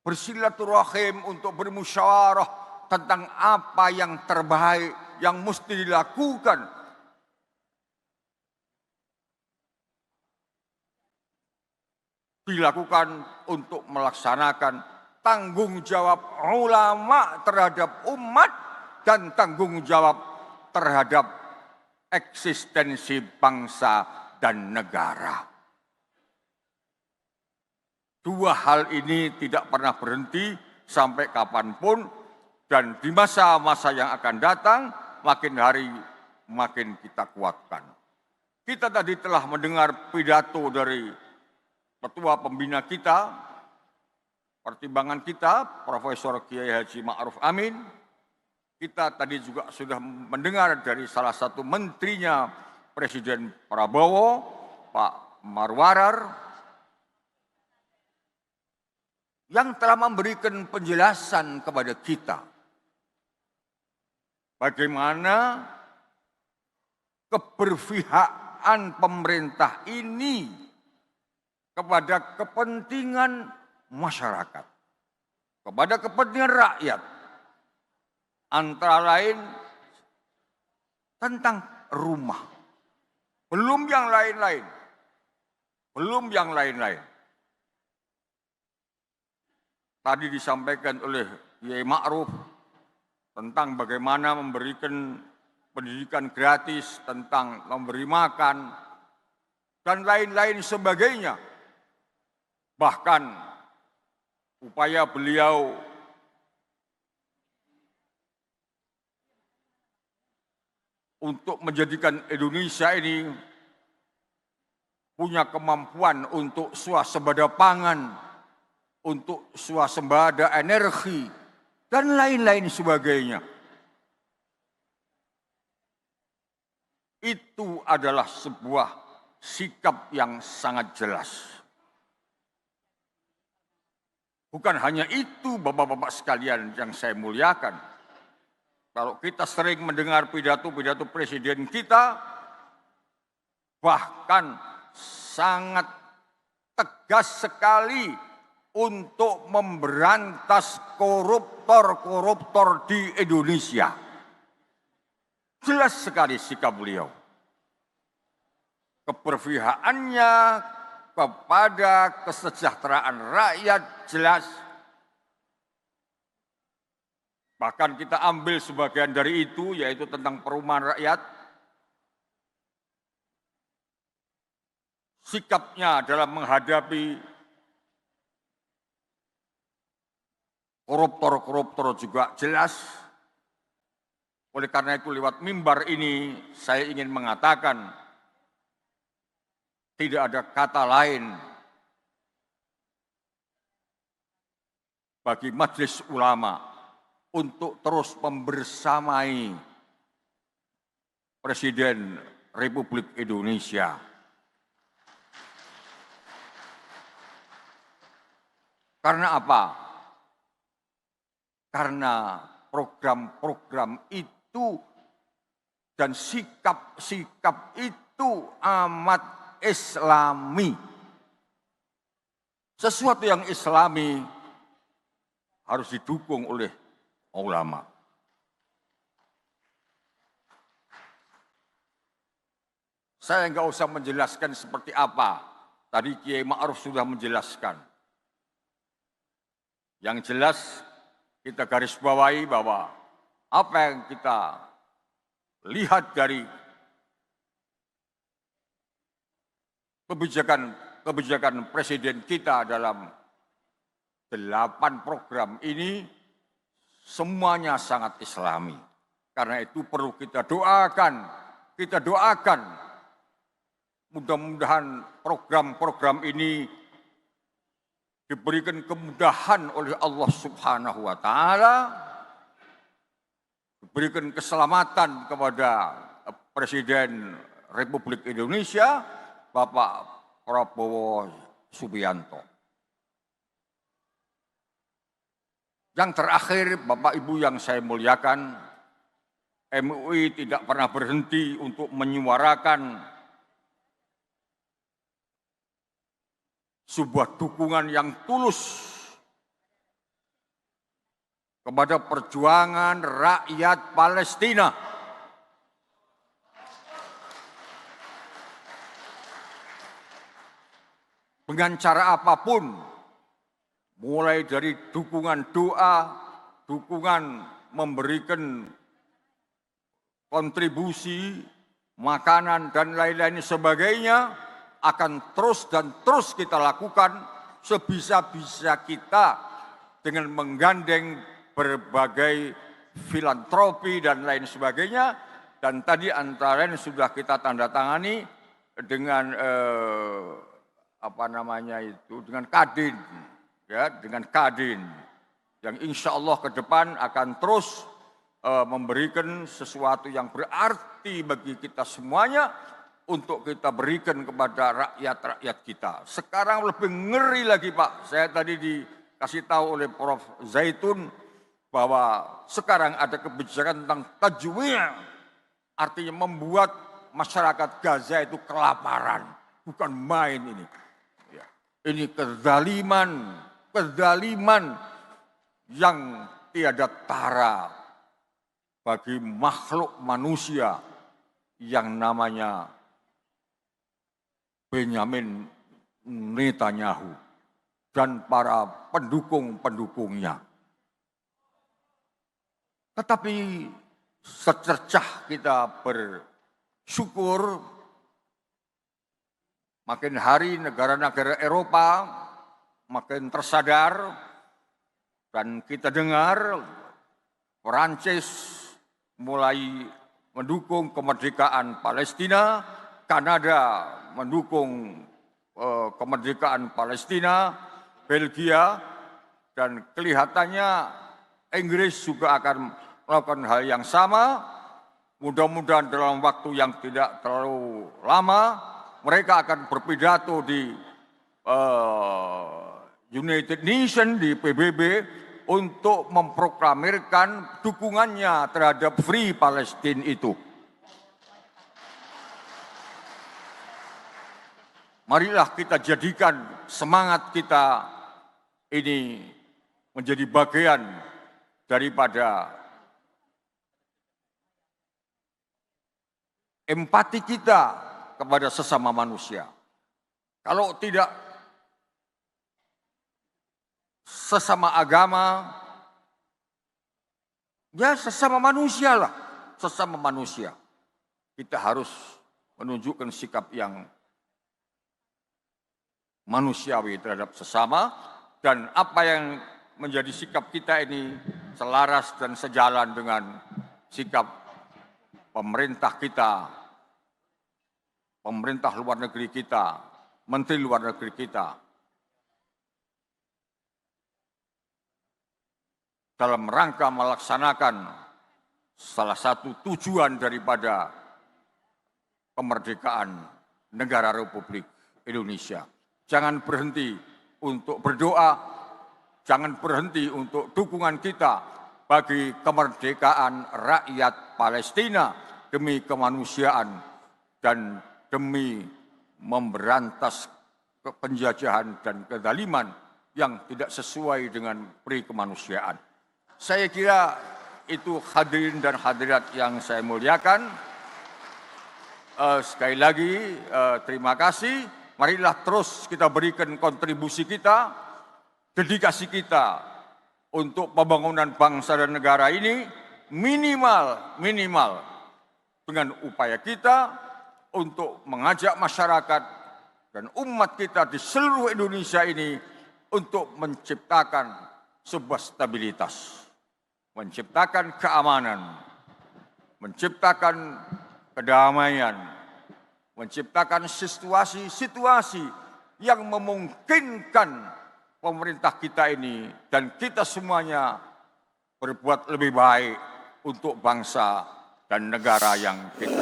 bersilaturahim, untuk bermusyawarah tentang apa yang terbaik yang mesti dilakukan. Dilakukan untuk melaksanakan tanggung jawab ulama terhadap umat dan tanggung jawab terhadap eksistensi bangsa dan negara. Dua hal ini tidak pernah berhenti sampai kapanpun, dan di masa-masa yang akan datang makin hari makin kita kuatkan. Kita tadi telah mendengar pidato dari Ketua Pembina kita, pertimbangan kita, Profesor Kiai Haji Ma'ruf Amin. Kita tadi juga sudah mendengar dari salah satu menterinya Presiden Prabowo, Pak Marwarar, yang telah memberikan penjelasan kepada kita bagaimana keberpihakan pemerintah ini kepada kepentingan masyarakat, kepada kepentingan rakyat, antara lain tentang rumah, belum yang lain-lain, Tadi disampaikan oleh Kiai Ma'ruf tentang bagaimana memberikan pendidikan gratis, tentang memberi makan, dan lain-lain sebagainya. Bahkan upaya beliau untuk menjadikan Indonesia ini punya kemampuan untuk swasembada pangan, untuk swasembada energi, dan lain-lain sebagainya. Itu adalah sebuah sikap yang sangat jelas. Bukan hanya itu, Bapak-bapak sekalian yang saya muliakan. Kalau kita sering mendengar pidato-pidato presiden kita, bahkan sangat tegas sekali untuk memberantas koruptor-koruptor di Indonesia. Jelas sekali sikap beliau. Keberpihakannya kepada kesejahteraan rakyat jelas. Bahkan kita ambil sebagian dari itu, yaitu tentang perumahan rakyat. Sikapnya dalam menghadapi koruptor-koruptor juga jelas. Oleh karena itu lewat mimbar ini saya ingin mengatakan, tidak ada kata lain bagi Majelis Ulama untuk terus membersamai Presiden Republik Indonesia. Karena apa? Karena program-program itu dan sikap-sikap itu amat Islami. Sesuatu yang Islami harus didukung oleh ulama. Saya nggak usah menjelaskan seperti apa. Tadi Kiai Ma'ruf sudah menjelaskan. Yang jelas kita garis bawahi bahwa apa yang kita lihat dari kebijakan presiden kita dalam 8 program ini semuanya sangat Islami. Karena itu perlu kita doakan mudah-mudahan program-program ini diberikan kemudahan oleh Allah Subhanahu wa taala, diberikan keselamatan kepada Presiden Republik Indonesia Bapak Prabowo Subianto. Yang terakhir, Bapak Ibu yang saya muliakan, MUI tidak pernah berhenti untuk menyuarakan sebuah dukungan yang tulus kepada perjuangan rakyat Palestina. Dengan cara apapun, mulai dari dukungan doa, dukungan memberikan kontribusi, makanan, dan lain-lain sebagainya, akan terus dan terus kita lakukan sebisa-bisa kita dengan menggandeng berbagai filantropi dan lain sebagainya. Dan tadi antara lain sudah kita tanda tangani dengan dengan Kadin, ya, dengan Kadin yang insya Allah ke depan akan terus memberikan sesuatu yang berarti bagi kita semuanya untuk kita berikan kepada rakyat-rakyat kita. Sekarang lebih ngeri lagi Pak, saya tadi dikasih tahu oleh Prof. Zaitun bahwa sekarang ada kebijakan tentang tajwid, artinya membuat masyarakat Gaza itu kelaparan, bukan main ini. Ini kezaliman yang tiada tara bagi makhluk manusia yang namanya Benyamin Netanyahu dan para pendukung-pendukungnya. Tetapi secercah kita bersyukur, makin hari negara-negara Eropa makin tersadar, dan kita dengar Perancis mulai mendukung kemerdekaan Palestina, Kanada mendukung kemerdekaan Palestina, Belgia, dan kelihatannya Inggris juga akan melakukan hal yang sama. Mudah-mudahan dalam waktu yang tidak terlalu lama mereka akan berpidato di United Nations, di PBB, untuk memproklamirkan dukungannya terhadap Free Palestine itu. Marilah kita jadikan semangat kita ini menjadi bagian daripada empati kita kepada sesama manusia. Kalau tidak sesama agama, ya sesama manusia lah, sesama manusia. Kita harus menunjukkan sikap yang manusiawi terhadap sesama, dan apa yang menjadi sikap kita ini selaras dan sejalan dengan sikap pemerintah kita, pemerintah luar negeri kita, menteri luar negeri kita, dalam rangka melaksanakan salah satu tujuan daripada kemerdekaan negara Republik Indonesia. Jangan berhenti untuk berdoa, jangan berhenti untuk dukungan kita bagi kemerdekaan rakyat Palestina demi kemanusiaan dan demi memberantas penjajahan dan kezaliman yang tidak sesuai dengan pri kemanusiaan. Saya kira itu hadirin dan hadirat yang saya muliakan. Sekali lagi terima kasih. Marilah terus kita berikan kontribusi kita, dedikasi kita untuk pembangunan bangsa dan negara ini minimal dengan upaya kita untuk mengajak masyarakat dan umat kita di seluruh Indonesia ini untuk menciptakan sebuah stabilitas, menciptakan keamanan, menciptakan kedamaian, menciptakan situasi-situasi yang memungkinkan pemerintah kita ini dan kita semuanya berbuat lebih baik untuk bangsa dan negara yang kita